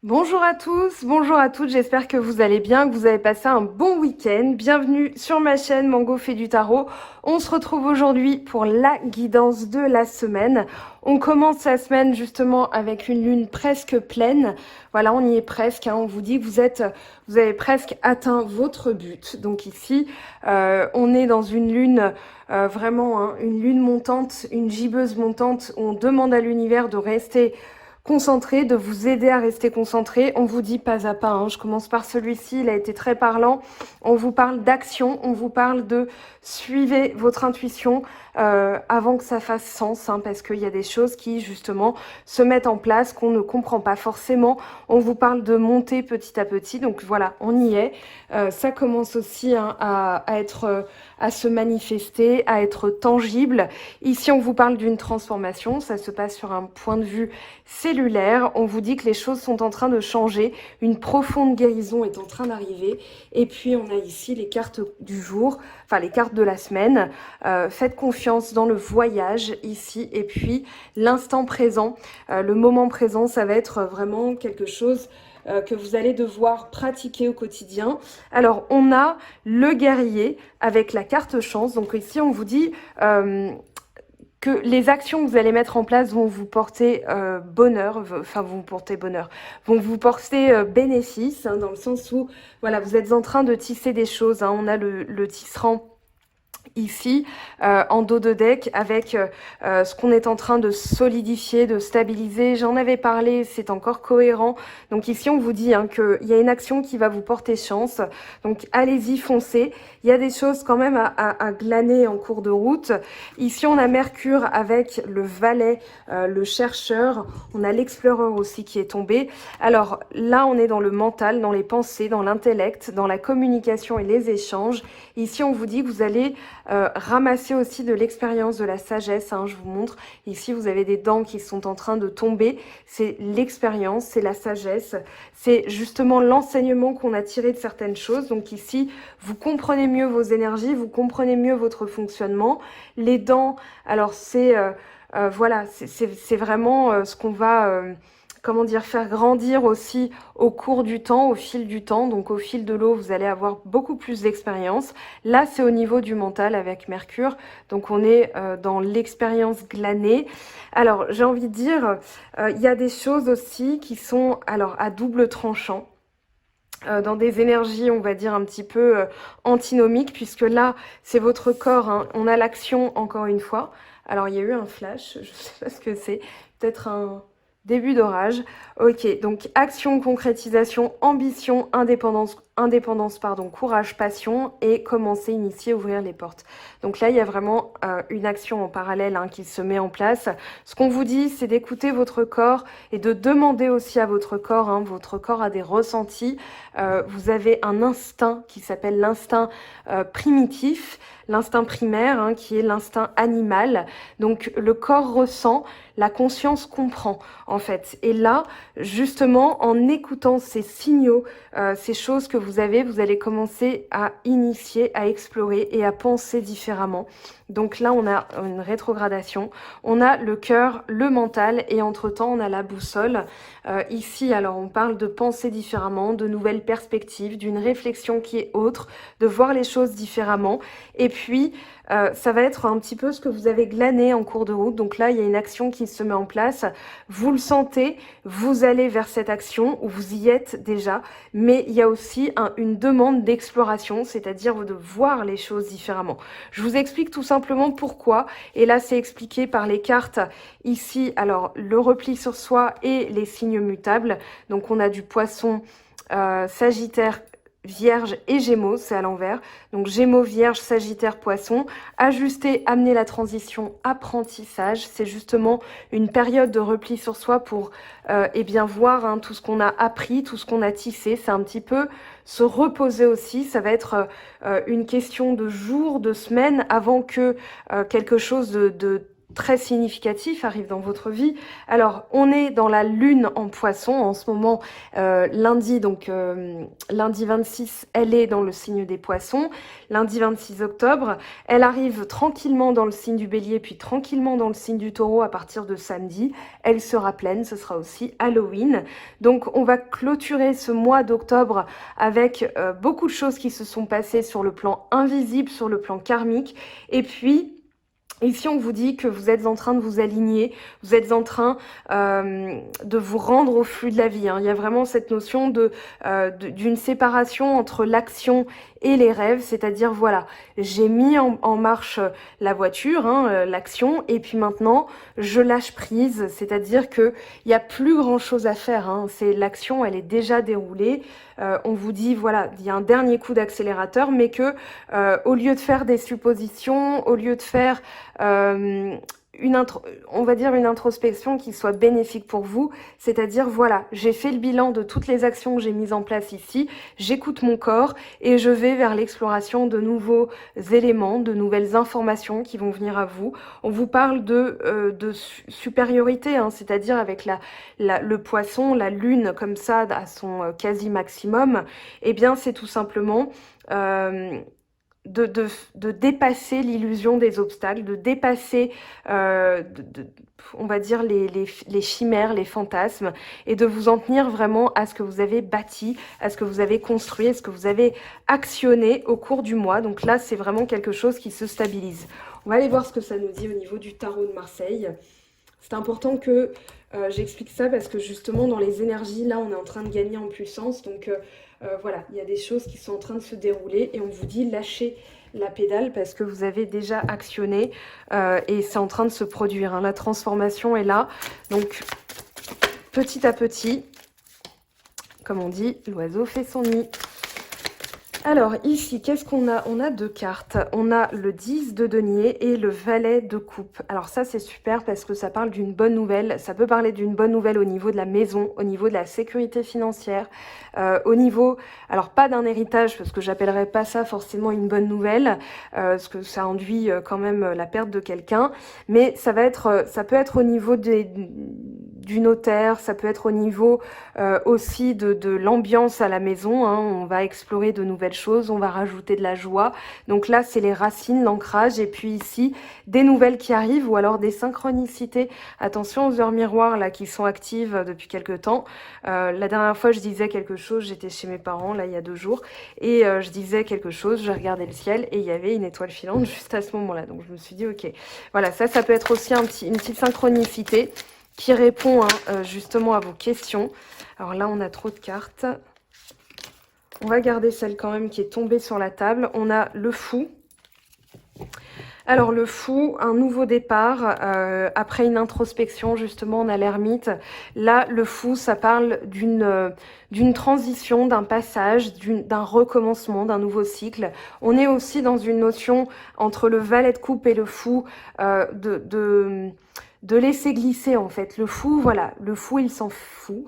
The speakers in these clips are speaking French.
Bonjour à tous, bonjour à toutes, j'espère que vous allez bien, que vous avez passé un bon week-end. Bienvenue sur ma chaîne Mango fait du tarot. On se retrouve aujourd'hui pour la guidance de la semaine. On commence la semaine justement avec une lune presque pleine. Voilà, on y est presque, hein. On vous dit que vous avez presque atteint votre but. Donc ici, on est dans une lune vraiment, hein, une lune montante, une gibbeuse montante. On demande à l'univers de rester concentré, de vous aider à rester concentré. On vous dit pas à pas, hein. Je commence par celui-ci, il a été très parlant. On vous parle d'action, on vous parle de suivez votre intuition avant que ça fasse sens, hein, parce qu'il y a des choses qui justement se mettent en place qu'on ne comprend pas forcément. On vous parle de monter petit à petit, donc voilà, on y est. Ça commence aussi, hein, à se manifester, à être tangible. Ici, on vous parle d'une transformation, ça se passe sur un point de vue cellulaire. On vous dit que les choses sont en train de changer, une profonde guérison est en train d'arriver. Et puis, on a ici les cartes du jour, enfin les cartes de la semaine. Faites confiance dans le voyage ici. Et puis, l'instant présent, le moment présent, ça va être vraiment quelque chose que vous allez devoir pratiquer au quotidien. Alors, on a le guerrier avec la carte chance. Donc ici, on vous dit que les actions que vous allez mettre en place vont vous porter bonheur, enfin vont vous porter bonheur, vont vous porter bénéfice, hein, dans le sens où voilà, vous êtes en train de tisser des choses, hein. On a le tisserand ici en dos de deck avec ce qu'on est en train de solidifier, de stabiliser. J'en avais parlé, c'est encore cohérent. Donc ici, on vous dit, hein, qu'il y a une action qui va vous porter chance. Donc allez-y, foncez. Il y a des choses quand même à glaner en cours de route. Ici, on a Mercure avec le valet, le chercheur. On a l'explorer aussi qui est tombé. Alors là, on est dans le mental, dans les pensées, dans l'intellect, dans la communication et les échanges. Ici, on vous dit que vous allez ramasser aussi de l'expérience, de la sagesse, hein, je vous montre. Ici, vous avez des dents qui sont en train de tomber. C'est l'expérience, c'est la sagesse. C'est justement l'enseignement qu'on a tiré de certaines choses. Donc ici, vous comprenez mieux vos énergies, vous comprenez mieux votre fonctionnement. Les dents, alors voilà, c'est vraiment ce qu'on va comment dire, faire grandir aussi au cours du temps, au fil du temps. Donc au fil de l'eau, vous allez avoir beaucoup plus d'expérience. Là, c'est au niveau du mental avec Mercure. Donc on est dans l'expérience glanée. Alors j'ai envie de dire, il y a des choses aussi qui sont alors à double tranchant. Dans des énergies, on va dire, un petit peu antinomiques, puisque là, c'est votre corps, hein. On a l'action, encore une fois. Alors, il y a eu un flash, je ne sais pas ce que c'est. Peut-être un début d'orage. Ok, donc action, concrétisation, ambition, indépendance, pardon, courage, passion, et commencer, initier, ouvrir les portes. Donc là, il y a vraiment une action en parallèle, hein, qui se met en place. Ce qu'on vous dit, c'est d'écouter votre corps et de demander aussi à votre corps, hein. Votre corps a des ressentis. Vous avez un instinct qui s'appelle l'instinct primitif, l'instinct primaire, hein, qui est l'instinct animal. Donc le corps ressent, la conscience comprend en fait. Et là, justement, en écoutant ces signaux, ces choses que vous avez, vous allez commencer à initier, à explorer et à penser différemment. Donc là, on a une rétrogradation, on a le cœur, le mental, et entre-temps, on a la boussole. Ici, alors, on parle de penser différemment, de nouvelles perspectives, d'une réflexion qui est autre, de voir les choses différemment. Et puis, ça va être un petit peu ce que vous avez glané en cours de route. Donc là, il y a une action qui se met en place. Vous le sentez, vous allez vers cette action, ou vous y êtes déjà. Mais il y a aussi une demande d'exploration, c'est-à-dire de voir les choses différemment. Je vous explique tout simplement pourquoi. Et là, c'est expliqué par les cartes ici. Alors, le repli sur soi et les signes mutables. Donc, on a du poisson, Sagittaire, Vierge et Gémeaux, c'est à l'envers. Donc Gémeaux, Vierge, Sagittaire, Poisson. Ajuster, amener la transition, apprentissage. C'est justement une période de repli sur soi pour eh bien voir, hein, tout ce qu'on a appris, tout ce qu'on a tissé. C'est un petit peu se reposer aussi. Ça va être une question de jours, de semaines avant que quelque chose de très significatifs arrivent dans votre vie. Alors, on est dans la lune en poisson en ce moment, lundi, donc lundi 26, elle est dans le signe des poissons. Lundi 26 octobre, elle arrive tranquillement dans le signe du bélier, puis tranquillement dans le signe du taureau à partir de samedi. Elle sera pleine, ce sera aussi Halloween. Donc, on va clôturer ce mois d'octobre avec beaucoup de choses qui se sont passées sur le plan invisible, sur le plan karmique. Et puis, ici, on vous dit que vous êtes en train de vous aligner, vous êtes en train de vous rendre au flux de la vie. Il y a vraiment cette notion d'une séparation entre l'action et les rêves, c'est-à-dire, voilà, j'ai mis en marche la voiture, l'action, et puis maintenant, je lâche prise, c'est-à-dire qu'il n'y a plus grand-chose à faire. C'est l'action, elle est déjà déroulée. On vous dit, voilà, il y a un dernier coup d'accélérateur, mais que au lieu de faire des suppositions, au lieu de faire on va dire une introspection qui soit bénéfique pour vous, c'est-à-dire voilà, j'ai fait le bilan de toutes les actions que j'ai mises en place ici, j'écoute mon corps et je vais vers l'exploration de nouveaux éléments, de nouvelles informations qui vont venir à vous. On vous parle de supériorité, c'est-à-dire avec le poisson, la lune comme ça à son quasi maximum, eh bien c'est tout simplement de dépasser l'illusion des obstacles, de dépasser, on va dire, les chimères, les fantasmes, et de vous en tenir vraiment à ce que vous avez bâti, à ce que vous avez construit, à ce que vous avez actionné au cours du mois. Donc là, c'est vraiment quelque chose qui se stabilise. On va aller voir ce que ça nous dit au niveau du tarot de Marseille. C'est important que j'explique ça parce que justement, dans les énergies, là, on est en train de gagner en puissance. Donc voilà, il y a des choses qui sont en train de se dérouler et on vous dit lâchez la pédale parce que vous avez déjà actionné et c'est en train de se produire. La transformation est là. Donc petit à petit, comme on dit, l'oiseau fait son nid. Alors ici, qu'est-ce qu'on a? On a deux cartes. On a le 10 de denier et le valet de coupe. Alors ça, c'est super parce que ça parle d'une bonne nouvelle. Ça peut parler d'une bonne nouvelle au niveau de la maison, au niveau de la sécurité financière, au niveau, alors pas d'un héritage parce que j'appellerais pas ça forcément une bonne nouvelle, parce que ça induit quand même la perte de quelqu'un. Mais ça peut être au niveau du notaire, ça peut être au niveau aussi de l'ambiance à la maison. On va explorer de nouvelles choses, on va rajouter de la joie. Donc là, c'est les racines, l'ancrage. Et puis ici, des nouvelles qui arrivent ou alors des synchronicités. Attention aux heures miroirs là qui sont actives depuis quelques temps. La dernière fois, je disais quelque chose, j'étais chez mes parents, là, il y a 2 jours, et je disais quelque chose, je regardais le ciel et il y avait une étoile filante juste à ce moment-là. Donc je me suis dit, ok, voilà, ça peut être aussi une petite synchronicité qui répond justement à vos questions. Alors là, on a trop de cartes. On va garder celle quand même qui est tombée sur la table. On a le fou. Alors le fou, un nouveau départ, après une introspection, justement, on a l'ermite. Là, le fou, ça parle d'une transition, d'un passage, d'un recommencement, d'un nouveau cycle. On est aussi dans une notion entre le valet de coupe et le fou, de laisser glisser en fait. Le fou, voilà, le fou il s'en fout,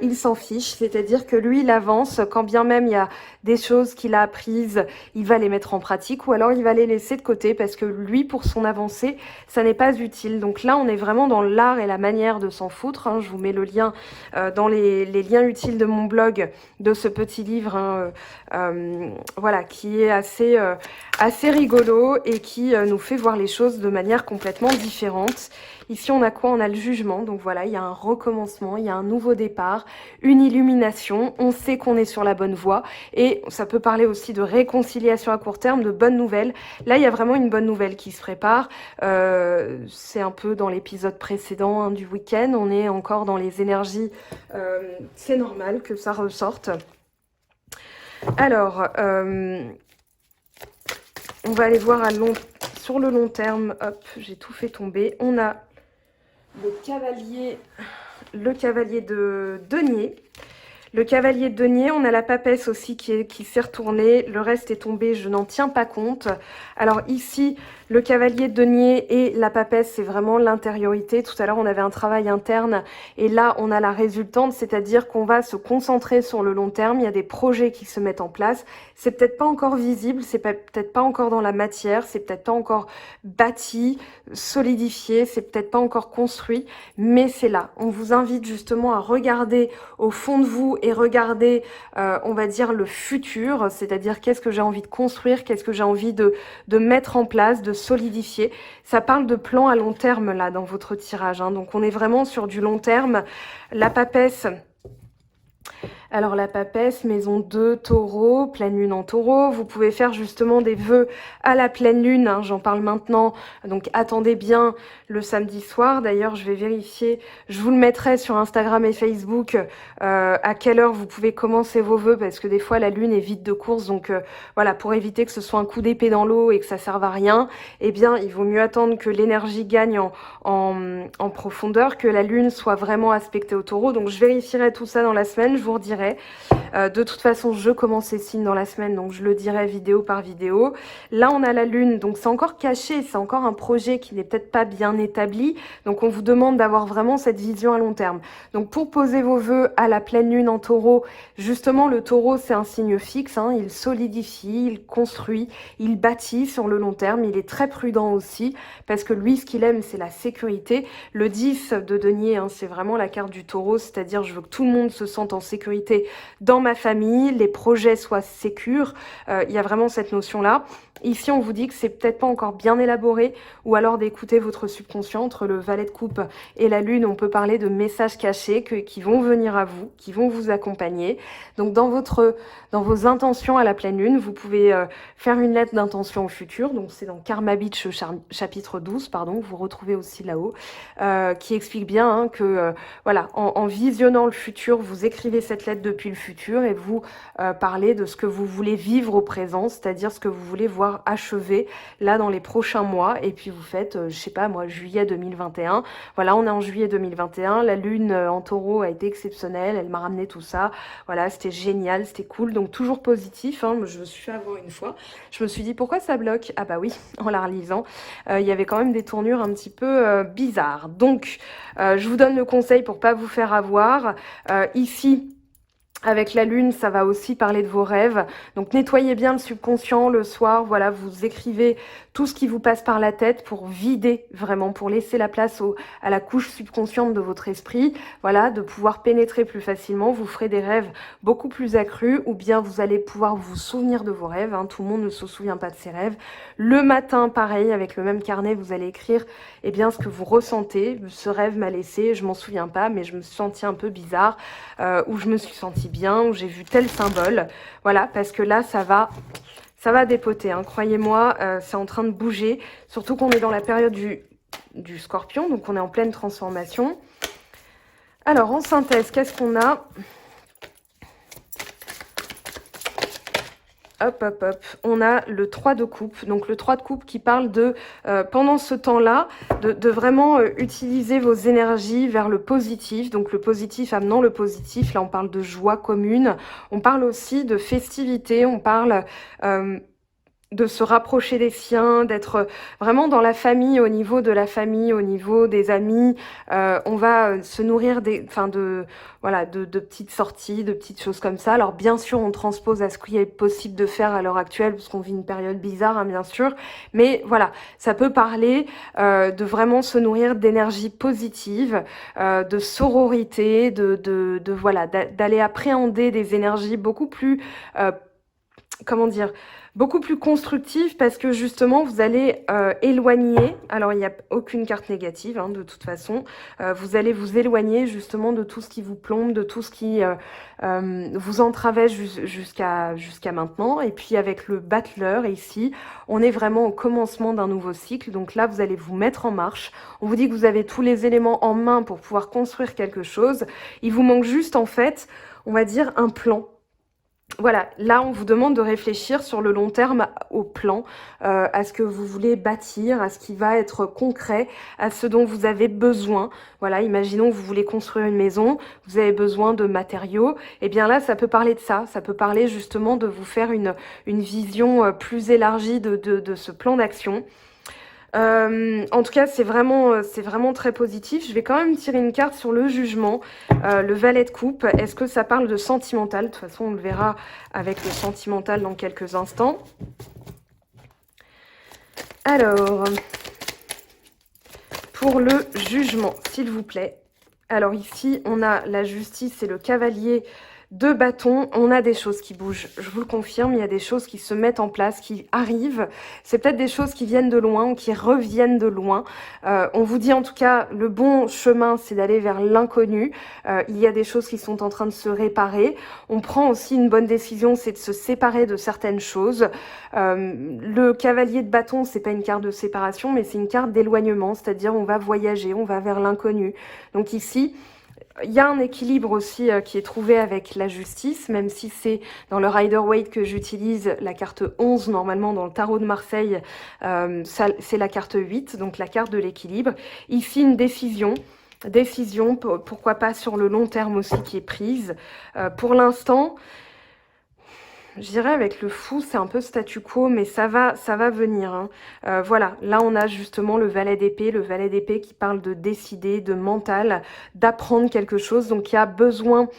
il s'en fiche, c'est-à-dire que lui il avance, quand bien même il y a des choses qu'il a apprises, il va les mettre en pratique ou alors il va les laisser de côté parce que lui pour son avancée, ça n'est pas utile. Donc là on est vraiment dans l'art et la manière de s'en foutre, je vous mets le lien dans les liens utiles de mon blog, de ce petit livre, voilà, qui est assez rigolo et qui nous fait voir les choses de manière complètement différente. Ici, on a quoi? On a le jugement. Donc voilà, il y a un recommencement, il y a un nouveau départ, une illumination. On sait qu'on est sur la bonne voie. Et ça peut parler aussi de réconciliation à court terme, de bonnes nouvelles. Là, il y a vraiment une bonne nouvelle qui se prépare. C'est un peu dans l'épisode précédent du week-end. On est encore dans les énergies. C'est normal que ça ressorte. Alors, on va aller voir sur le long terme. Hop, j'ai tout fait tomber. On a le cavalier de denier. Le cavalier de denier, on a la papesse aussi qui s'est retournée. Le reste est tombé, je n'en tiens pas compte. Alors ici, le cavalier de denier et la papesse, c'est vraiment l'intériorité. Tout à l'heure, on avait un travail interne et là, on a la résultante, c'est-à-dire qu'on va se concentrer sur le long terme. Il y a des projets qui se mettent en place. C'est peut-être pas encore visible, c'est peut-être pas encore dans la matière, c'est peut-être pas encore bâti, solidifié, c'est peut-être pas encore construit, mais c'est là. On vous invite justement à regarder au fond de vous et regarder, on va dire, le futur, c'est-à-dire qu'est-ce que j'ai envie de construire, qu'est-ce que j'ai envie de mettre en place, de solidifier. Ça parle de plan à long terme là dans votre tirage, hein. Donc on est vraiment sur du long terme. La papesse... Alors la papesse, maison 2, taureau, pleine lune en taureau. Vous pouvez faire justement des vœux à la pleine lune, hein, j'en parle maintenant. Donc attendez bien le samedi soir. D'ailleurs, je vais vérifier, je vous le mettrai sur Instagram et Facebook à quelle heure vous pouvez commencer vos vœux parce que des fois la lune est vide de course. Donc voilà, pour éviter que ce soit un coup d'épée dans l'eau et que ça serve à rien, eh bien il vaut mieux attendre que l'énergie gagne en profondeur, que la lune soit vraiment aspectée au taureau. Donc je vérifierai tout ça dans la semaine, je vous redirai. De toute façon, je commence ces signes dans la semaine, donc je le dirai vidéo par vidéo. Là, on a la lune, donc c'est encore caché, c'est encore un projet qui n'est peut-être pas bien établi. Donc on vous demande d'avoir vraiment cette vision à long terme. Donc pour poser vos vœux à la pleine lune en taureau, justement le taureau c'est un signe fixe, hein, il solidifie, il construit, il bâtit sur le long terme, il est très prudent aussi, parce que lui ce qu'il aime c'est la sécurité. Le 10 de denier, hein, c'est vraiment la carte du taureau, c'est-à-dire je veux que tout le monde se sente en sécurité dans ma famille, les projets soient sécures, il y a vraiment cette notion-là. Ici, on vous dit que c'est peut-être pas encore bien élaboré, ou alors d'écouter votre subconscient. Entre le valet de coupe et la lune, on peut parler de messages cachés qui vont venir à vous, qui vont vous accompagner. Donc dans vos intentions à la pleine lune, vous pouvez faire une lettre d'intention au futur. Donc c'est dans Karma Beach chapitre 12, pardon, vous retrouvez aussi là-haut, qui explique bien hein, que voilà, en visionnant le futur, vous écrivez cette lettre depuis le futur et vous parlez de ce que vous voulez vivre au présent, c'est-à-dire ce que vous voulez voir achevé là dans les prochains mois. Et puis vous faites, je sais pas moi, juillet 2021. Voilà, on est en juillet 2021. La lune en taureau a été exceptionnelle. Elle m'a ramené tout ça. Voilà, c'était génial, c'était cool. Donc toujours positif. Hein. Je me suis fait avoir une fois. Je me suis dit pourquoi ça bloque? Ah bah oui, en la relisant. Il y avait quand même des tournures un petit peu bizarres. Donc je vous donne le conseil pour pas vous faire avoir. Ici, avec la lune, ça va aussi parler de vos rêves. Donc nettoyez bien le subconscient le soir. Voilà, vous écrivez tout ce qui vous passe par la tête pour vider vraiment, pour laisser la place à la couche subconsciente de votre esprit. Voilà, de pouvoir pénétrer plus facilement. Vous ferez des rêves beaucoup plus accrus ou bien vous allez pouvoir vous souvenir de vos rêves. Hein. Tout le monde ne se souvient pas de ses rêves. Le matin, pareil, avec le même carnet, vous allez écrire eh bien, ce que vous ressentez. Ce rêve m'a laissé, je m'en souviens pas, mais je me suis sentie un peu bizarre ou je me suis sentie bien, où j'ai vu tel symbole. Voilà, parce que là, ça va dépoter. Hein. Croyez-moi, c'est en train de bouger. Surtout qu'on est dans la période du scorpion, donc on est en pleine transformation. Alors, en synthèse, qu'est-ce qu'on a ? Hop, hop, hop. On a le 3 de coupe. Donc le 3 de coupe qui parle de, pendant ce temps-là, de vraiment utiliser vos énergies vers le positif. Donc le positif amenant le positif. Là, on parle de joie commune. On parle aussi de festivité. On parle de se rapprocher des siens, d'être vraiment dans la famille, au niveau de la famille, au niveau des amis. On va se nourrir de petites sorties, de petites choses comme ça. Alors bien sûr, on transpose à ce qu'il est possible de faire à l'heure actuelle, parce qu'on vit une période bizarre, hein, bien sûr. Mais voilà, ça peut parler de vraiment se nourrir d'énergie positive, de sororité, d'aller appréhender des énergies beaucoup plus, beaucoup plus constructive parce que justement vous allez éloigner, alors il n'y a aucune carte négative hein, de toute façon, vous allez vous éloigner justement de tout ce qui vous plombe, de tout ce qui vous entravait jusqu'à maintenant. Et puis avec le battleur ici, on est vraiment au commencement d'un nouveau cycle, donc là vous allez vous mettre en marche. On vous dit que vous avez tous les éléments en main pour pouvoir construire quelque chose. Il vous manque juste en fait, on va dire un plan. Voilà, là, on vous demande de réfléchir sur le long terme au plan, à ce que vous voulez bâtir, à ce qui va être concret, à ce dont vous avez besoin. Voilà, imaginons que vous voulez construire une maison, vous avez besoin de matériaux. Eh bien là, ça peut parler de ça peut parler justement de vous faire une vision plus élargie de ce plan d'action. En tout cas, c'est vraiment très positif. Je vais quand même tirer une carte sur le jugement, le valet de coupe. Est-ce que ça parle de sentimental? De toute façon, on le verra avec le sentimental dans quelques instants. Alors, pour le jugement, s'il vous plaît. Alors ici, on a la justice et le cavalier de bâton. On a des choses qui bougent, je vous le confirme, il y a des choses qui se mettent en place, qui arrivent. C'est peut-être des choses qui viennent de loin ou qui reviennent de loin. On vous dit en tout cas, le bon chemin, c'est d'aller vers l'inconnu. Il y a des choses qui sont en train de se réparer. On prend aussi une bonne décision, c'est de se séparer de certaines choses. Le cavalier de bâton, c'est pas une carte de séparation, mais c'est une carte d'éloignement, c'est-à-dire on va voyager, on va vers l'inconnu. Donc ici, il y a un équilibre aussi qui est trouvé avec la justice, même si c'est dans le Rider-Waite que j'utilise la carte 11, normalement dans le tarot de Marseille, c'est la carte 8, donc la carte de l'équilibre. Ici, une décision, pourquoi pas sur le long terme aussi, qui est prise. Pour l'instant, je dirais avec le fou, c'est un peu statu quo, mais ça va venir. Hein. Voilà, là on a justement le valet d'épée qui parle de décider, de mental, d'apprendre quelque chose. Donc il y a besoin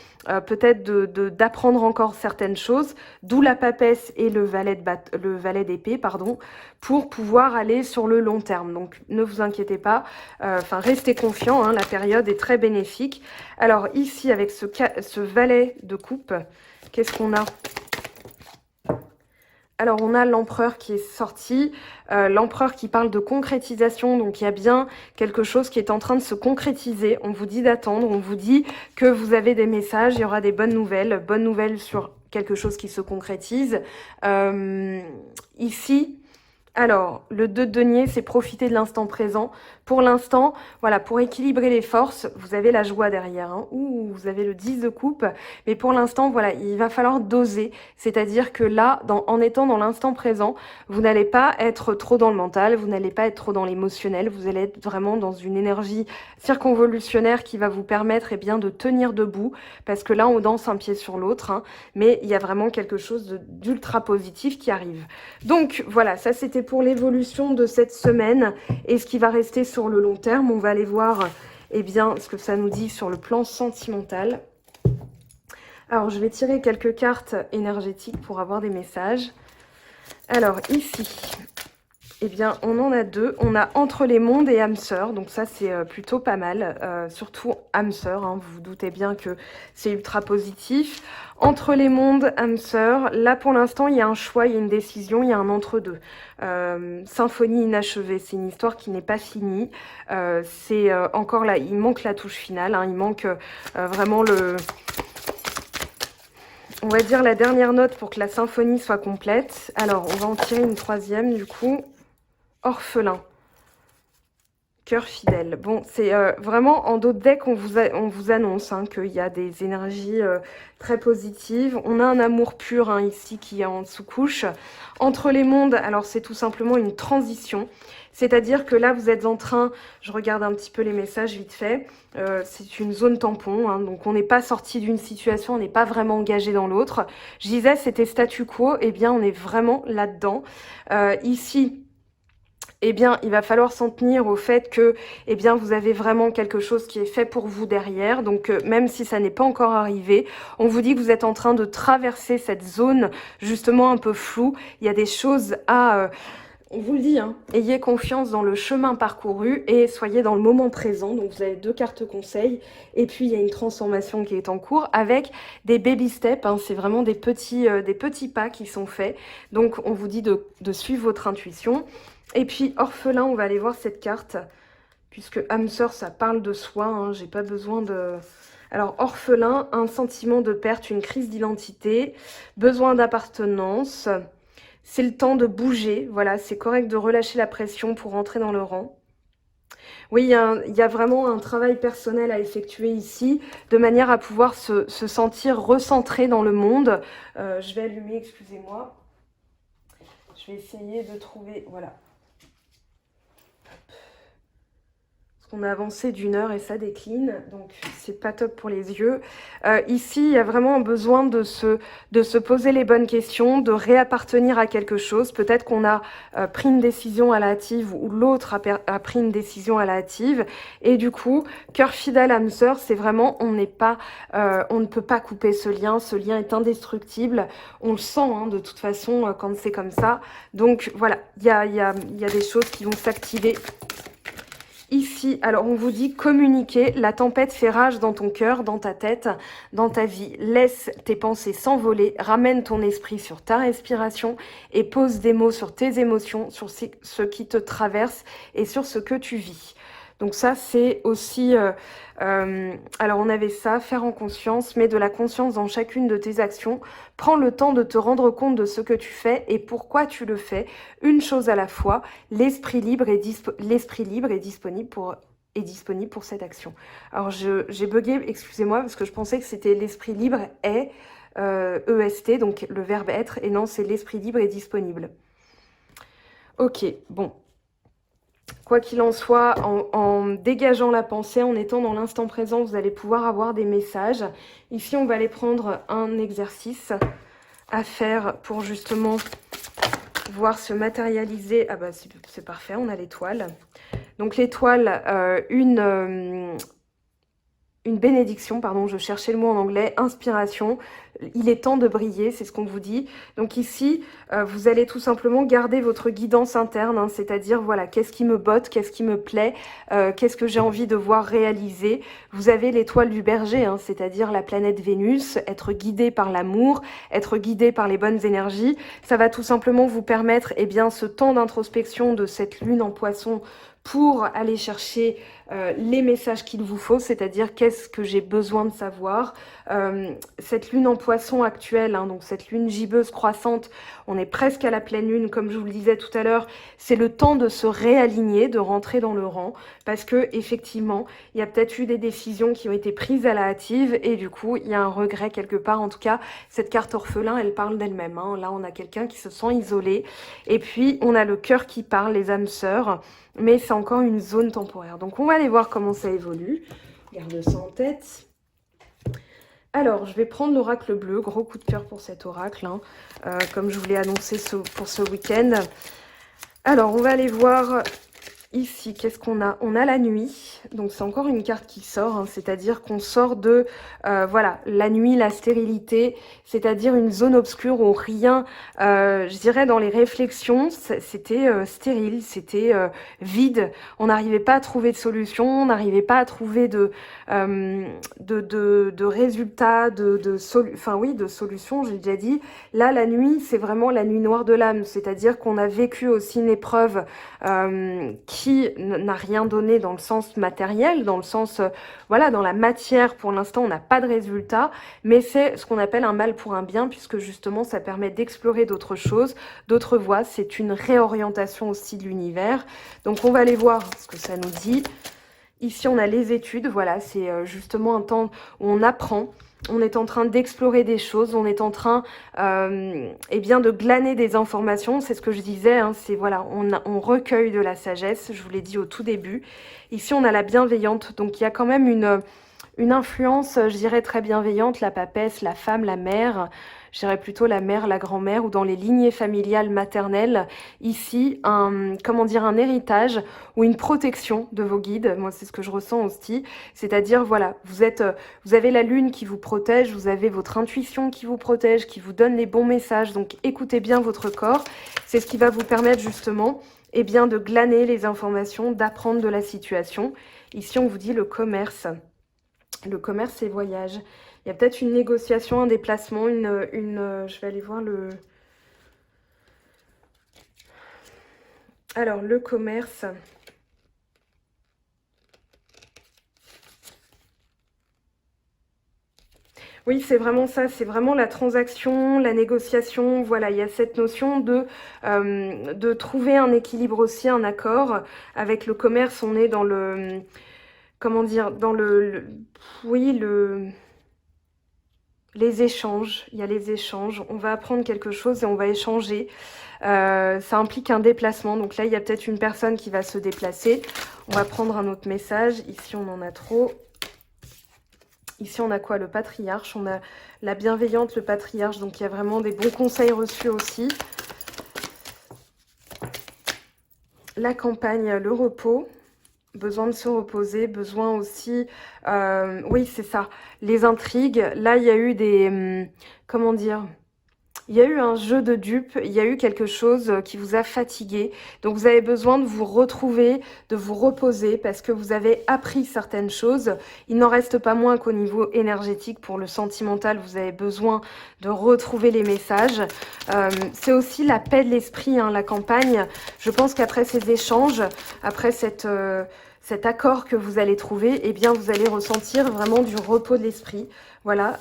peut-être d'apprendre encore certaines choses, d'où la papesse et le valet d'épée, pardon, pour pouvoir aller sur le long terme. Donc ne vous inquiétez pas, enfin restez confiants, hein, la période est très bénéfique. Alors ici avec ce valet de coupe, qu'est-ce qu'on a ? Alors, on a l'empereur qui est sorti, l'empereur qui parle de concrétisation, donc il y a bien quelque chose qui est en train de se concrétiser. On vous dit d'attendre, on vous dit que vous avez des messages, il y aura des bonnes nouvelles sur quelque chose qui se concrétise. Ici, alors, le 2 de denier, c'est profiter de l'instant présent. Pour l'instant, voilà, pour équilibrer les forces, vous avez la joie derrière. Hein. Ouh, vous avez le 10 de coupe. Mais pour l'instant, voilà, il va falloir doser. C'est-à-dire que là, en étant dans l'instant présent, vous n'allez pas être trop dans le mental, vous n'allez pas être trop dans l'émotionnel. Vous allez être vraiment dans une énergie circonvolutionnaire qui va vous permettre eh bien, de tenir debout. Parce que là, on danse un pied sur l'autre. Hein, mais il y a vraiment quelque chose d'ultra positif qui arrive. Donc, voilà, ça c'était pour l'évolution de cette semaine et ce qui va rester sur le long terme. On va aller voir eh bien, ce que ça nous dit sur le plan sentimental. Alors, je vais tirer quelques cartes énergétiques pour avoir des messages. Alors, ici, eh bien, on en a deux. On a Entre les mondes et âme sœur. Donc ça, c'est plutôt pas mal. Surtout âme sœur. Hein, vous vous doutez bien que c'est ultra positif. Entre les mondes, âme sœur. Là, pour l'instant, il y a un choix, il y a une décision, il y a un entre-deux. Symphonie inachevée. C'est une histoire qui n'est pas finie. C'est encore là, il manque la touche finale. Hein, il manque vraiment on va dire la dernière note pour que la symphonie soit complète. Alors, on va en tirer une troisième, du coup. Orphelin. Cœur fidèle. Bon, c'est vraiment en d'autres decks, on vous annonce hein, qu'il y a des énergies très positives. On a un amour pur hein, ici qui est en sous-couche. Entre les mondes, alors c'est tout simplement une transition. C'est-à-dire que là, vous êtes en train, je regarde un petit peu les messages vite fait, c'est une zone tampon, hein, donc on n'est pas sorti d'une situation, on n'est pas vraiment engagé dans l'autre. Je disais, c'était statu quo, eh bien on est vraiment là-dedans. Ici, eh bien, il va falloir s'en tenir au fait que, eh bien, vous avez vraiment quelque chose qui est fait pour vous derrière. Donc, même si ça n'est pas encore arrivé, on vous dit que vous êtes en train de traverser cette zone, justement, un peu floue. Il y a des choses à... on vous le dit, hein, ayez confiance dans le chemin parcouru et soyez dans le moment présent. Donc, vous avez deux cartes conseils. Et puis, il y a une transformation qui est en cours avec des baby steps. Hein, c'est vraiment des petits pas qui sont faits. Donc, on vous dit de suivre votre intuition. Et puis, orphelin, on va aller voir cette carte, puisque âme sœur, ça parle de soi, hein, j'ai pas besoin de... Alors, orphelin, un sentiment de perte, une crise d'identité, besoin d'appartenance, c'est le temps de bouger, voilà, c'est correct de relâcher la pression pour rentrer dans le rang. Oui, il y a vraiment un travail personnel à effectuer ici, de manière à pouvoir se sentir recentré dans le monde. Je vais allumer, excusez-moi. Je vais essayer de trouver, voilà. On a avancé d'1 heure et ça décline, donc c'est pas top pour les yeux. Ici, il y a vraiment un besoin de se poser les bonnes questions, de réappartenir à quelque chose. Peut-être qu'on a pris une décision à la hâtive ou l'autre a pris une décision à la hâtive. Et du coup, cœur fidèle, âme sœur, c'est vraiment, on ne peut pas couper ce lien. Ce lien est indestructible. On le sent hein, de toute façon quand c'est comme ça. Donc voilà, il y a des choses qui vont s'activer. Ici, alors on vous dit communiquer, la tempête fait rage dans ton cœur, dans ta tête, dans ta vie. Laisse tes pensées s'envoler, ramène ton esprit sur ta respiration et pose des mots sur tes émotions, sur ce qui te traverse et sur ce que tu vis. Donc ça, c'est aussi... alors on avait ça, faire en conscience, mets de la conscience dans chacune de tes actions. Prends le temps de te rendre compte de ce que tu fais et pourquoi tu le fais. Une chose à la fois, l'esprit libre est disponible pour cette action. Alors j'ai bugué, excusez-moi, parce que je pensais que c'était l'esprit libre est EST, donc le verbe être, et non, c'est l'esprit libre est disponible. Ok, bon. Quoi qu'il en soit, en dégageant la pensée, en étant dans l'instant présent, vous allez pouvoir avoir des messages. Ici, on va aller prendre un exercice à faire pour justement voir se matérialiser. Ah bah c'est parfait, on a l'étoile. Donc l'étoile, une bénédiction, pardon, je cherchais le mot en anglais, inspiration. Il est temps de briller, c'est ce qu'on vous dit. Donc ici, vous allez tout simplement garder votre guidance interne, hein, c'est-à-dire, voilà, qu'est-ce qui me botte, qu'est-ce qui me plaît, qu'est-ce que j'ai envie de voir réaliser. Vous avez l'étoile du berger, hein, c'est-à-dire la planète Vénus, être guidé par l'amour, être guidé par les bonnes énergies. Ça va tout simplement vous permettre, eh bien, ce temps d'introspection de cette lune en poisson pour aller chercher les messages qu'il vous faut, c'est-à-dire qu'est-ce que j'ai besoin de savoir. Cette lune en poisson actuelle, hein, donc cette lune gibbeuse croissante, on est presque à la pleine lune, comme je vous le disais tout à l'heure, c'est le temps de se réaligner, de rentrer dans le rang, parce que effectivement, il y a peut-être eu des décisions qui ont été prises à la hâtive, et du coup, il y a un regret quelque part. En tout cas, cette carte orphelin, elle parle d'elle-même, hein. Là, on a quelqu'un qui se sent isolé, et puis on a le cœur qui parle, les âmes sœurs, mais c'est encore une zone temporaire. Donc on va aller voir comment ça évolue. Garde ça en tête. Alors, je vais prendre l'oracle bleu. Gros coup de cœur pour cet oracle, hein, comme je vous l'ai annoncé pour ce week-end. Alors, on va aller voir ici, qu'est-ce qu'on a? On a la nuit, donc c'est encore une carte qui sort, hein, c'est-à-dire qu'on sort de, voilà, la nuit, la stérilité, c'est-à-dire une zone obscure où rien, je dirais dans les réflexions, c'était stérile, c'était vide, on n'arrivait pas à trouver de solution, on n'arrivait pas à trouver de résultats, enfin oui, de solutions, j'ai déjà dit. Là, la nuit, c'est vraiment la nuit noire de l'âme, c'est-à-dire qu'on a vécu aussi une épreuve qui n'a rien donné dans le sens matériel, dans le sens, voilà, dans la matière, pour l'instant, on n'a pas de résultat, mais c'est ce qu'on appelle un mal pour un bien, puisque justement, ça permet d'explorer d'autres choses, d'autres voies. C'est une réorientation aussi de l'univers. Donc, on va aller voir ce que ça nous dit. Ici, on a les études, voilà, c'est justement un temps où on apprend. On est en train d'explorer des choses, on est en train eh bien, de glaner des informations. C'est ce que je disais, hein, c'est voilà, on recueille de la sagesse, je vous l'ai dit au tout début. Ici, on a la bienveillante, donc il y a quand même une influence, je dirais, très bienveillante, la papesse, la femme, la mère, je dirais plutôt la mère, la grand-mère, ou dans les lignées familiales maternelles. Ici, comment dire, un héritage ou une protection de vos guides. Moi, c'est ce que je ressens aussi. C'est-à-dire, voilà, vous avez la lune qui vous protège, vous avez votre intuition qui vous protège, qui vous donne les bons messages. Donc, écoutez bien votre corps. C'est ce qui va vous permettre justement, eh bien, de glaner les informations, d'apprendre de la situation. Ici, on vous dit le commerce. Le commerce et voyage. Il y a peut-être une négociation, un déplacement, je vais aller voir le... Alors, le commerce. Oui, c'est vraiment ça, c'est vraiment la transaction, la négociation. Voilà, il y a cette notion de trouver un équilibre aussi, un accord. Avec le commerce, on est dans le, comment dire, dans oui, les échanges. Il y a les échanges. On va apprendre quelque chose et on va échanger. Ça implique un déplacement. Donc là, il y a peut-être une personne qui va se déplacer. On va prendre un autre message. Ici, on en a trop. Ici, on a quoi? Le patriarche. On a la bienveillante, le patriarche. Donc, il y a vraiment des bons conseils reçus aussi. La campagne, le repos. Besoin de se reposer. Besoin aussi... oui, c'est ça. Les intrigues. Là, il y a eu des... comment dire? Il y a eu un jeu de dupes, il y a eu quelque chose qui vous a fatigué. Donc vous avez besoin de vous retrouver, de vous reposer parce que vous avez appris certaines choses. Il n'en reste pas moins qu'au niveau énergétique, pour le sentimental, vous avez besoin de retrouver les messages. C'est aussi la paix de l'esprit, hein, la campagne. Je pense qu'après ces échanges, après cet accord que vous allez trouver, eh bien vous allez ressentir vraiment du repos de l'esprit. Voilà,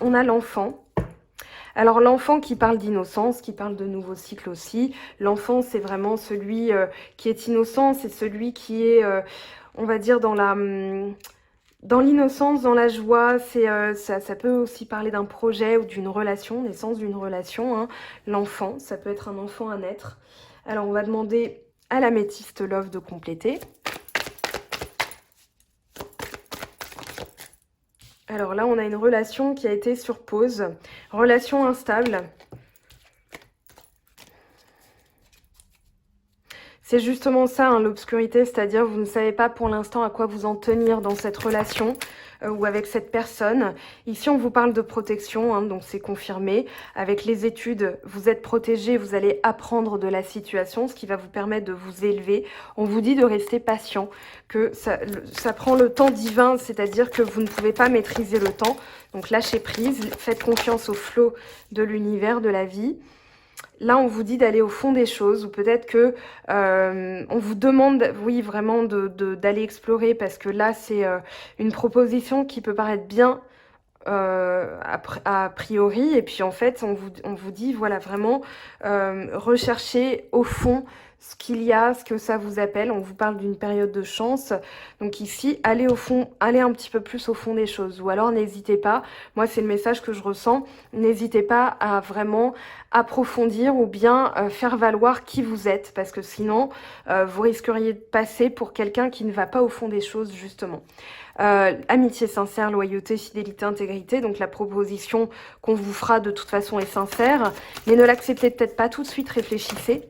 on a l'enfant. Alors l'enfant qui parle d'innocence, qui parle de nouveau cycle aussi. L'enfant, c'est vraiment celui qui est innocent, c'est celui qui est, on va dire, dans l'innocence, dans la joie. Ça peut aussi parler d'un projet ou d'une relation, naissance d'une relation. Hein. L'enfant, ça peut être un enfant à naître. Alors on va demander à l'améthyste Love de compléter. Alors là, on a une relation qui a été sur pause. Relation instable. C'est justement ça, hein, l'obscurité, c'est-à-dire vous ne savez pas pour l'instant à quoi vous en tenir dans cette relation ou avec cette personne. Ici, on vous parle de protection, hein, donc c'est confirmé. Avec les études, vous êtes protégé, vous allez apprendre de la situation, ce qui va vous permettre de vous élever. On vous dit de rester patient, que ça prend le temps divin, c'est-à-dire que vous ne pouvez pas maîtriser le temps. Donc lâchez prise, faites confiance au flot de l'univers, de la vie. Là, on vous dit d'aller au fond des choses, ou peut-être que on vous demande, oui, vraiment d'aller explorer, parce que là, c'est une proposition qui peut paraître bien a priori, et puis en fait, on vous dit, voilà, vraiment, rechercher au fond ce qu'il y a, ce que ça vous appelle. On vous parle d'une période de chance. Donc ici, allez au fond, allez un petit peu plus au fond des choses. Ou alors, n'hésitez pas, moi c'est le message que je ressens, n'hésitez pas à vraiment approfondir ou bien faire valoir qui vous êtes, parce que sinon, vous risqueriez de passer pour quelqu'un qui ne va pas au fond des choses, justement. Amitié sincère, loyauté, fidélité, intégrité. Donc la proposition qu'on vous fera de toute façon est sincère, mais ne l'acceptez peut-être pas tout de suite, réfléchissez.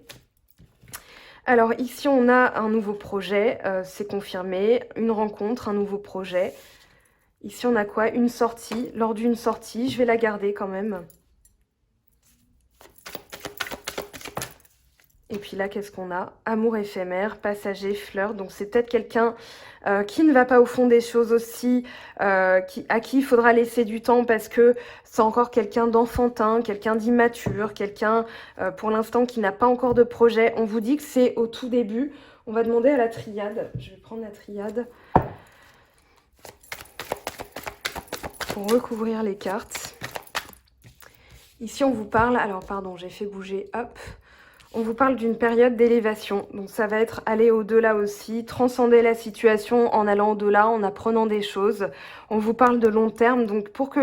Alors ici, on a un nouveau projet, c'est confirmé, une rencontre, un nouveau projet. Ici, on a quoi? Une sortie. Lors d'une sortie, je vais la garder quand même. Et puis là, qu'est-ce qu'on a? Amour éphémère, passager, fleur. Donc c'est peut-être quelqu'un qui ne va pas au fond des choses aussi, à qui il faudra laisser du temps parce que c'est encore quelqu'un d'enfantin, quelqu'un d'immature, quelqu'un pour l'instant qui n'a pas encore de projet. On vous dit que c'est au tout début. On va demander à la triade. Je vais prendre la triade pour recouvrir les cartes. Ici, on vous parle... Alors, pardon, j'ai fait bouger. Hop. On vous parle d'une période d'élévation, donc ça va être aller au-delà aussi, transcender la situation en allant au-delà, en apprenant des choses. On vous parle de long terme, donc pour que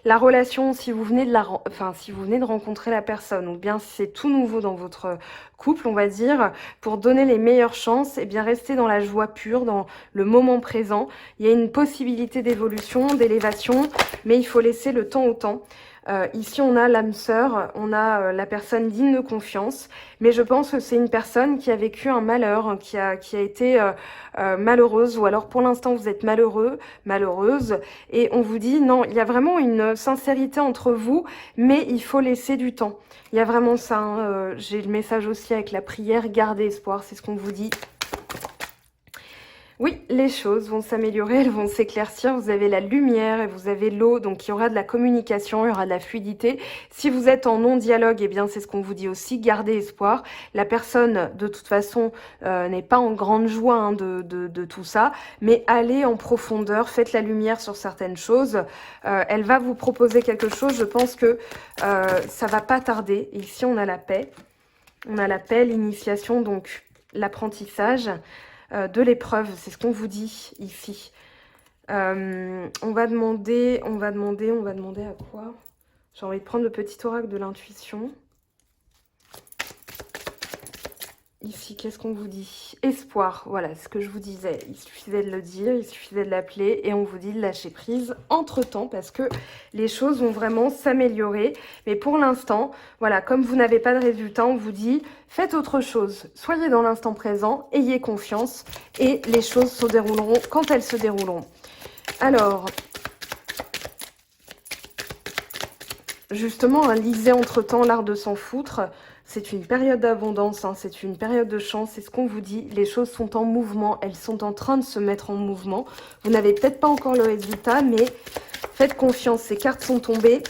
la relation, si vous venez de rencontrer la personne, ou bien si c'est tout nouveau dans votre couple, on va dire, pour donner les meilleures chances, eh bien restez dans la joie pure, dans le moment présent. Il y a une possibilité d'évolution, d'élévation, mais il faut laisser le temps au temps. Ici, on a l'âme sœur, on a la personne digne de confiance, mais je pense que c'est une personne qui a vécu un malheur, qui a été malheureuse, ou alors pour l'instant vous êtes malheureux, malheureuse, et on vous dit non, il y a vraiment une sincérité entre vous, mais il faut laisser du temps. Il y a vraiment ça, hein, j'ai le message aussi avec la prière, gardez espoir, c'est ce qu'on vous dit. Oui, les choses vont s'améliorer, elles vont s'éclaircir. Vous avez la lumière et vous avez l'eau, donc il y aura de la communication, il y aura de la fluidité. Si vous êtes en non-dialogue, eh bien c'est ce qu'on vous dit aussi, gardez espoir. La personne, de toute façon, n'est pas en grande joie hein, de tout ça, mais allez en profondeur, faites la lumière sur certaines choses. Elle va vous proposer quelque chose, je pense que ça va pas tarder. Et ici, on a la paix. On a la paix, l'initiation, donc l'apprentissage. De l'épreuve, c'est ce qu'on vous dit ici. On va demander à quoi? J'ai envie de prendre le petit oracle de l'intuition. Ici, qu'est-ce qu'on vous dit? Espoir, voilà ce que je vous disais. Il suffisait de le dire, il suffisait de l'appeler et on vous dit de lâcher prise entre-temps parce que les choses vont vraiment s'améliorer. Mais pour l'instant, voilà, comme vous n'avez pas de résultat, on vous dit faites autre chose. Soyez dans l'instant présent, ayez confiance et les choses se dérouleront quand elles se dérouleront. Alors, justement, hein, lisez entre-temps l'art de s'en foutre. C'est une période d'abondance, hein, c'est une période de chance, c'est ce qu'on vous dit. Les choses sont en mouvement, elles sont en train de se mettre en mouvement. Vous n'avez peut-être pas encore le résultat, mais faites confiance, ces cartes sont tombées.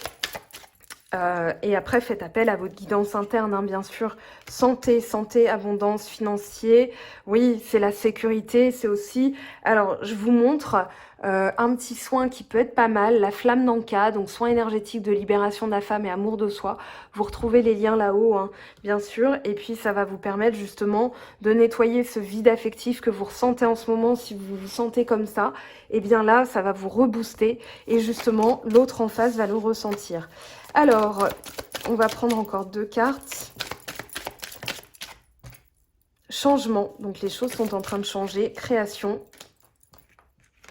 Et après, faites appel à votre guidance interne, hein, bien sûr. Santé, abondance, financier. Oui, c'est la sécurité, c'est aussi... Alors, je vous montre un petit soin qui peut être pas mal. La flamme d'Anka, donc soin énergétique de libération de la femme et amour de soi. Vous retrouvez les liens là-haut, hein, bien sûr. Et puis, ça va vous permettre justement de nettoyer ce vide affectif que vous ressentez en ce moment. Si vous vous sentez comme ça, et bien là, ça va vous rebooster. Et justement, l'autre en face va le ressentir. Alors, on va prendre encore 2 cartes. Changement, donc les choses sont en train de changer. Création.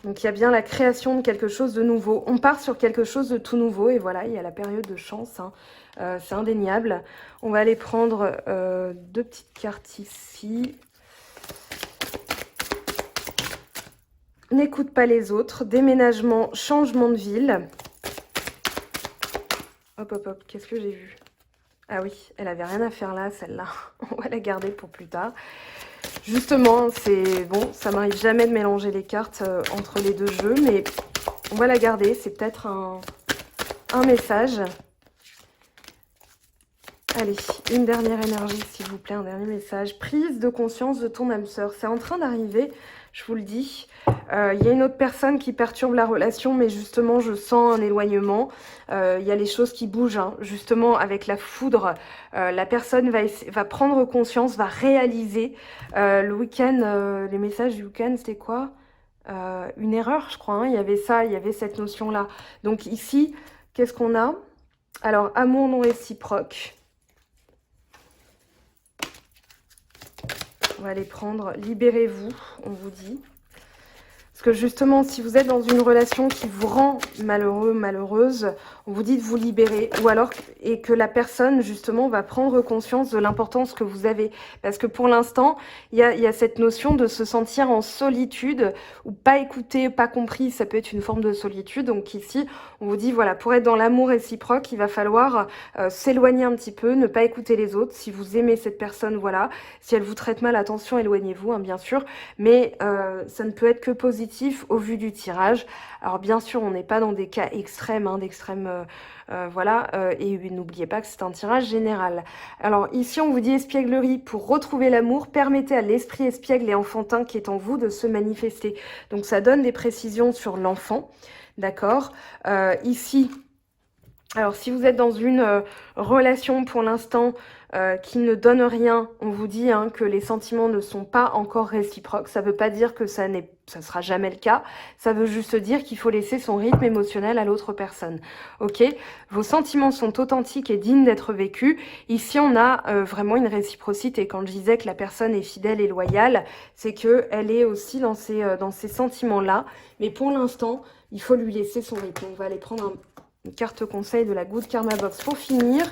Donc il y a bien la création de quelque chose de nouveau. On part sur quelque chose de tout nouveau et voilà, il y a la période de chance. Hein. C'est indéniable. On va aller prendre 2 petites cartes ici. N'écoute pas les autres. Déménagement, changement de ville. Hop, hop, hop, qu'est-ce que j'ai vu? Ah oui, elle avait rien à faire là, celle-là. On va la garder pour plus tard. Justement, c'est bon, ça m'arrive jamais de mélanger les cartes entre les deux jeux, mais on va la garder. C'est peut-être un message. Allez, une dernière énergie, s'il vous plaît, un dernier message. Prise de conscience de ton âme sœur. C'est en train d'arriver, je vous le dis. Il y a une autre personne qui perturbe la relation, mais justement, je sens un éloignement. Il y a les choses qui bougent, hein. Justement, avec la foudre, la personne va prendre conscience, va réaliser. Le week-end, les messages du week-end, c'était quoi? Une erreur, je crois. Hein. Il y avait ça, il y avait cette notion-là. Donc ici, qu'est-ce qu'on a? Alors, amour non réciproque. On va les prendre. Libérez-vous, on vous dit. Parce que justement, si vous êtes dans une relation qui vous rend malheureux, malheureuse, on vous dit de vous libérer. Ou alors, et que la personne, justement, va prendre conscience de l'importance que vous avez. Parce que pour l'instant, il y a cette notion de se sentir en solitude, ou pas écouté, pas compris, ça peut être une forme de solitude. Donc ici, on vous dit, voilà, pour être dans l'amour réciproque, il va falloir s'éloigner un petit peu, ne pas écouter les autres. Si vous aimez cette personne, voilà. Si elle vous traite mal, attention, éloignez-vous, hein, bien sûr. Mais ça ne peut être que positif au vu du tirage. Alors bien sûr, on n'est pas dans des cas extrêmes, hein, voilà, et n'oubliez pas que c'est un tirage général. Alors ici, on vous dit espièglerie, pour retrouver l'amour, permettez à l'esprit espiègle et enfantin qui est en vous de se manifester. Donc ça donne des précisions sur l'enfant, d'accord. Ici, alors si vous êtes dans une relation pour l'instant qui ne donne rien, on vous dit hein, que les sentiments ne sont pas encore réciproques. Ça ne veut pas dire que ça sera jamais le cas. Ça veut juste dire qu'il faut laisser son rythme émotionnel à l'autre personne. Ok? Vos sentiments sont authentiques et dignes d'être vécus. Ici, on a vraiment une réciprocité. Quand je disais que la personne est fidèle et loyale, c'est que elle est aussi dans ces sentiments-là. Mais pour l'instant, il faut lui laisser son rythme. On va aller prendre une carte conseil de la Good Karma Box pour finir.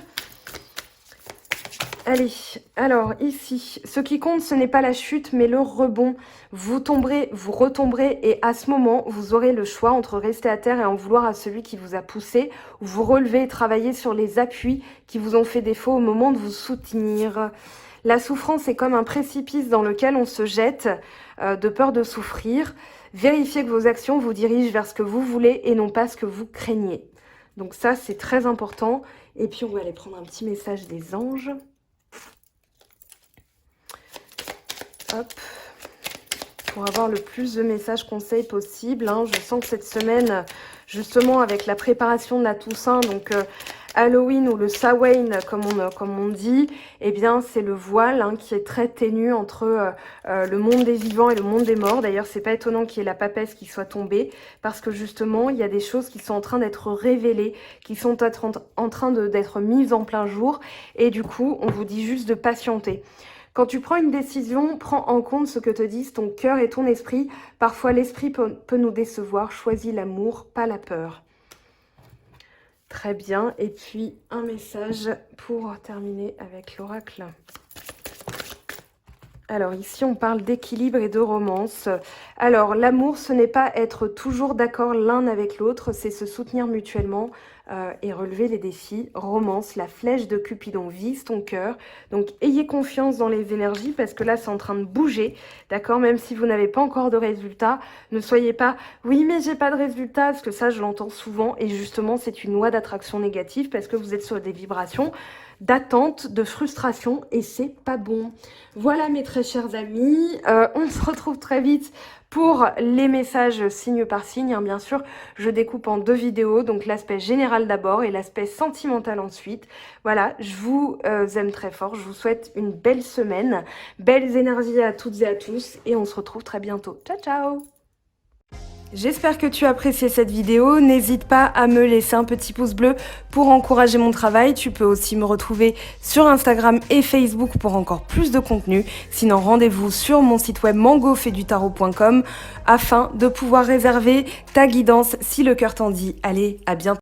Allez, alors ici, ce qui compte, ce n'est pas la chute, mais le rebond. Vous tomberez, vous retomberez et à ce moment, vous aurez le choix entre rester à terre et en vouloir à celui qui vous a poussé, ou vous relever et travailler sur les appuis qui vous ont fait défaut au moment de vous soutenir. La souffrance est comme un précipice dans lequel on se jette de peur de souffrir. Vérifiez que vos actions vous dirigent vers ce que vous voulez et non pas ce que vous craignez. Donc ça, c'est très important. Et puis, on va aller prendre un petit message des anges. Hop. Pour avoir le plus de messages conseils possible. Je sens que cette semaine, justement, avec la préparation de la Toussaint, donc Halloween ou le Samhain, comme on dit, eh bien, c'est le voile qui est très ténu entre le monde des vivants et le monde des morts. D'ailleurs, c'est pas étonnant qu'il y ait la papesse qui soit tombée, parce que justement, il y a des choses qui sont en train d'être révélées, qui sont en train d'être mises en plein jour, et du coup, on vous dit juste de patienter. Quand tu prends une décision, prends en compte ce que te disent ton cœur et ton esprit. Parfois, l'esprit peut nous décevoir. Choisis l'amour, pas la peur. Très bien. Et puis, un message pour terminer avec l'oracle. Alors ici, on parle d'équilibre et de romance. Alors, l'amour, ce n'est pas être toujours d'accord l'un avec l'autre, c'est se soutenir mutuellement et relever les défis. Romance, la flèche de Cupidon vise ton cœur. Donc, ayez confiance dans les énergies parce que là, c'est en train de bouger, d'accord? Même si vous n'avez pas encore de résultat, ne soyez pas « oui, mais j'ai pas de résultat », parce que ça, je l'entends souvent. Et justement, c'est une loi d'attraction négative parce que vous êtes sur des vibrations d'attente, de frustration, et c'est pas bon. Voilà mes très chers amis, on se retrouve très vite pour les messages signe par signe, bien sûr. Je découpe en 2 vidéos, donc l'aspect général d'abord et l'aspect sentimental ensuite. Voilà, je vous aime très fort, je vous souhaite une belle semaine, belles énergies à toutes et à tous, et on se retrouve très bientôt. Ciao, ciao! J'espère que tu as apprécié cette vidéo. N'hésite pas à me laisser un petit pouce bleu pour encourager mon travail. Tu peux aussi me retrouver sur Instagram et Facebook pour encore plus de contenu. Sinon, rendez-vous sur mon site web mangofaidutarot.com afin de pouvoir réserver ta guidance si le cœur t'en dit. Allez, à bientôt.